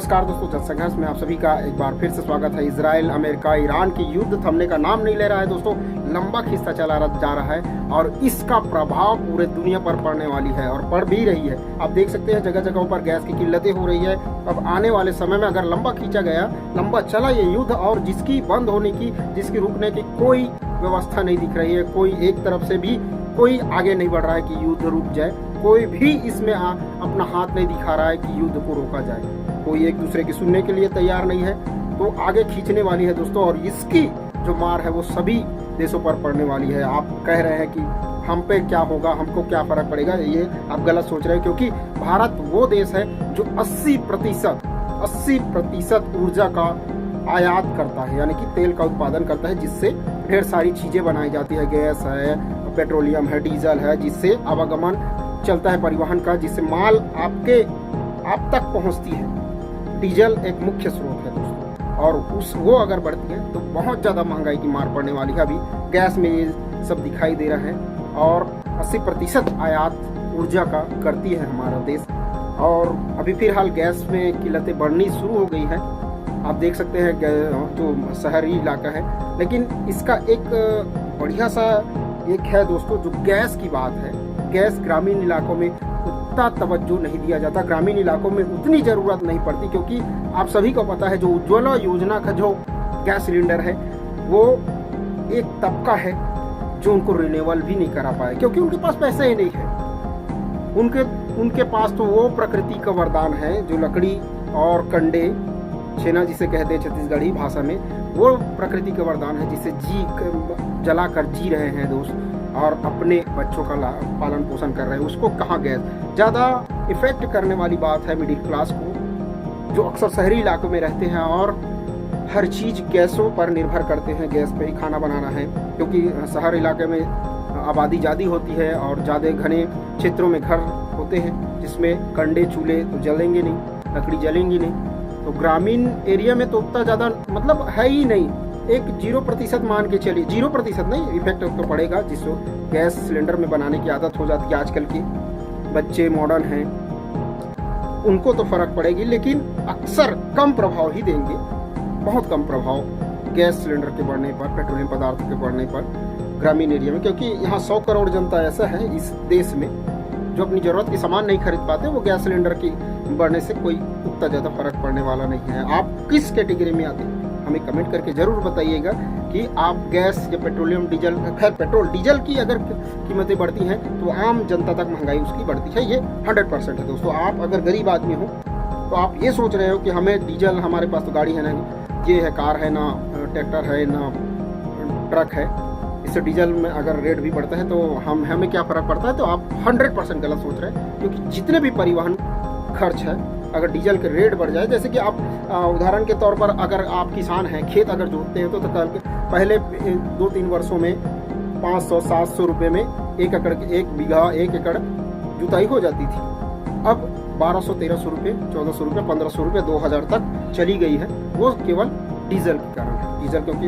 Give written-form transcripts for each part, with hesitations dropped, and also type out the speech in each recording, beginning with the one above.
नमस्कार दोस्तों, जनसंघर्ष में आप सभी का एक बार फिर से स्वागत है। इजराइल अमेरिका ईरान की युद्ध थमने का नाम नहीं ले रहा है दोस्तों, लंबा खिस्सा चला जा रहा है और इसका प्रभाव पूरे दुनिया पर पड़ने वाली है और पड़ भी रही है। आप देख सकते हैं जगह जगहों पर गैस की किल्लतें हो रही है। अब आने वाले समय में अगर लंबा खींचा गया, लंबा चला ये युद्ध और जिसकी बंद होने की, जिसकी रुकने की कोई व्यवस्था नहीं दिख रही है, कोई एक तरफ से भी कोई आगे नहीं बढ़ रहा है कि युद्ध रुक जाए, कोई भी इसमें अपना हाथ नहीं दिखा रहा है कि युद्ध को रोका जाए, कोई एक दूसरे की सुनने के लिए तैयार नहीं है, तो आगे खींचने वाली है दोस्तों। और इसकी जो मार है वो सभी देशों पर पड़ने वाली है। आप कह रहे हैं कि हम पे क्या होगा, हमको क्या फर्क पड़ेगा, ये आप गलत सोच रहे हैं, क्योंकि भारत वो देश है जो 80% ऊर्जा का आयात करता है, यानी कि तेल का उत्पादन करता है, जिससे ढेर सारी चीजें बनाई जाती है। गैस है, पेट्रोलियम है, डीजल है, जिससे आवागमन चलता है परिवहन का, जिससे माल आप तक पहुंचती है। डीजल एक मुख्य स्रोत है दोस्तों, और वो अगर बढ़ती है तो बहुत ज़्यादा महंगाई की मार पड़ने वाली है। अभी गैस में ये सब दिखाई दे रहा है और 80% आयात ऊर्जा का करती है हमारा देश। और अभी फिलहाल गैस में किल्लतें बढ़नी शुरू हो गई है। आप देख सकते हैं जो शहरी इलाका है, लेकिन इसका एक बढ़िया सा एक है दोस्तों, जो गैस की बात है, गैस ग्रामीण इलाकों में उतना तवज्जो नहीं दिया जाता, ग्रामीण इलाकों में उतनी ज़रूरत नहीं पड़ती, क्योंकि आप सभी को पता है जो उज्ज्वला योजना का जो गैस सिलेंडर है वो एक तबका है जो उनको रिन्यूएबल भी नहीं करा पाए, क्योंकि उनके पास पैसे ही नहीं है। उनके पास तो वो प्रकृति का वरदान है जो लकड़ी और कंडे, छेना जिसे कहते हैं छत्तीसगढ़ी भाषा में, वो प्रकृति का वरदान है जिसे जलाकर जी रहे हैं दोस्त, और अपने बच्चों का पालन पोषण कर रहे हैं। उसको कहाँ गैस ज़्यादा इफेक्ट करने वाली बात है मिडिल क्लास को, जो अक्सर शहरी इलाकों में रहते हैं और हर चीज़ गैसों पर निर्भर करते हैं। गैस पे ही खाना बनाना है, क्योंकि शहर इलाके में आबादी ज़्यादा होती है और ज़्यादा घने क्षेत्रों में घर होते हैं, जिसमें कंडे चूल्हे तो जलेंगे नहीं, लकड़ी जलेंगी नहीं। तो ग्रामीण एरिया में तो उतना ज़्यादा मतलब है ही नहीं, एक 0% मान के चलिए, 0% नहीं, इफेक्ट तो पड़ेगा। जिसको गैस सिलेंडर में बनाने की आदत हो जाती है, आजकल के बच्चे मॉडर्न हैं, उनको तो फर्क पड़ेगी, लेकिन अक्सर कम प्रभाव ही देंगे, बहुत कम प्रभाव गैस सिलेंडर के बढ़ने पर, पेट्रोलियम पदार्थ के बढ़ने पर ग्रामीण एरिया में। क्योंकि यहाँ 100 करोड़ जनता ऐसा है इस देश में जो अपनी ज़रूरत की सामान नहीं खरीद पाते, वो गैस सिलेंडर की बढ़ने से कोई उतना ज़्यादा फर्क पड़ने वाला नहीं है। आप किस कैटेगरी में आते हैं हमें कमेंट करके जरूर बताइएगा कि आप गैस या पेट्रोलियम, डीजल, खैर पेट्रोल डीजल की अगर कीमतें बढ़ती हैं तो आम जनता तक महंगाई उसकी बढ़ती है, ये 100% है दोस्तों। आप अगर गरीब आदमी हो तो आप ये सोच रहे हो कि हमें डीजल, हमारे पास तो गाड़ी है ना, ये है, कार है ना, ट्रैक्टर है ना, ट्रक है, इससे डीजल में अगर रेट भी बढ़ता है तो हमें क्या फ़र्क पड़ता है, तो आप 100% गलत सोच रहे हैं। क्योंकि जितने भी परिवहन खर्च है, अगर डीजल के रेट बढ़ जाए, जैसे कि आप उदाहरण के तौर पर अगर आप किसान हैं, खेत अगर जोतते हैं तो पहले 2-3 वर्षों में 500-700 रुपये में 1 एकड़ जुताई हो जाती थी। अब 1200-1300 रुपये, 1400 रुपये, 1500 रुपये, 2000 तक चली गई है। वो केवल डीजल के कारण है। डीजल क्योंकि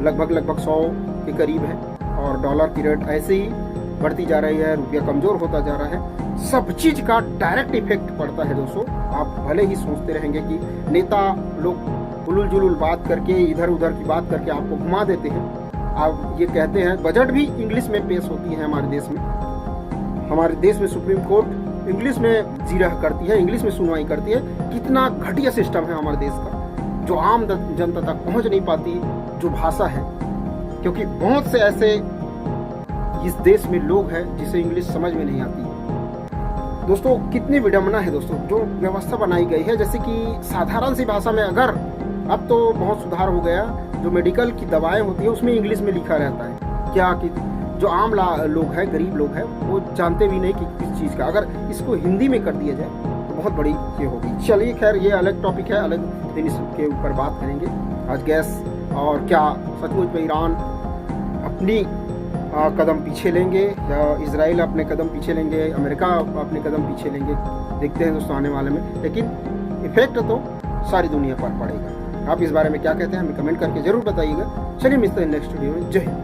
लगभग 100 के करीब है और डॉलर की रेट ऐसे ही बढ़ती जा रही है, रुपया कमज़ोर होता जा रहा है। सब चीज़ का डायरेक्ट इफेक्ट पड़ता है दोस्तों। आप भले ही सोचते रहेंगे कि नेता लोग हुलुल जुलुल बात करके, इधर उधर की बात करके आपको घुमा देते हैं। आप ये कहते हैं, बजट भी इंग्लिश में पेश होती है हमारे देश में। हमारे देश में सुप्रीम कोर्ट इंग्लिश में जिरह करती है, इंग्लिश में सुनवाई करती है। कितना घटिया सिस्टम है हमारे देश का, जो आम जनता तक पहुँच नहीं पाती जो भाषा है, क्योंकि बहुत से ऐसे इस देश में लोग हैं जिसे इंग्लिश समझ में नहीं आती। दोस्तों कितनी विडंबना है दोस्तों, जो व्यवस्था बनाई गई है, जैसे कि साधारण सी भाषा में, अगर अब तो बहुत सुधार हो गया, जो मेडिकल की दवाएं होती है उसमें इंग्लिश में लिखा रहता है क्या, कि जो आम लोग हैं, गरीब लोग हैं, वो जानते भी नहीं कि किस चीज़ का। अगर इसको हिंदी में कर दिया जाए तो बहुत बड़ी ये होगी। चलिए खैर, ये अलग टॉपिक है, अलग दिन इसके ऊपर बात करेंगे। आज गैस और क्या सचमुच में ईरान अपनी कदम पीछे लेंगे या इजराइल अपने कदम पीछे लेंगे, अमेरिका अपने कदम पीछे लेंगे, देखते हैं दोस्तों आने वाले में। लेकिन इफेक्ट तो सारी दुनिया पर पड़ेगा। आप इस बारे में क्या कहते हैं हमें कमेंट करके जरूर बताइएगा। चलिए मिलते हैं नेक्स्ट वीडियो में। जय हिंद।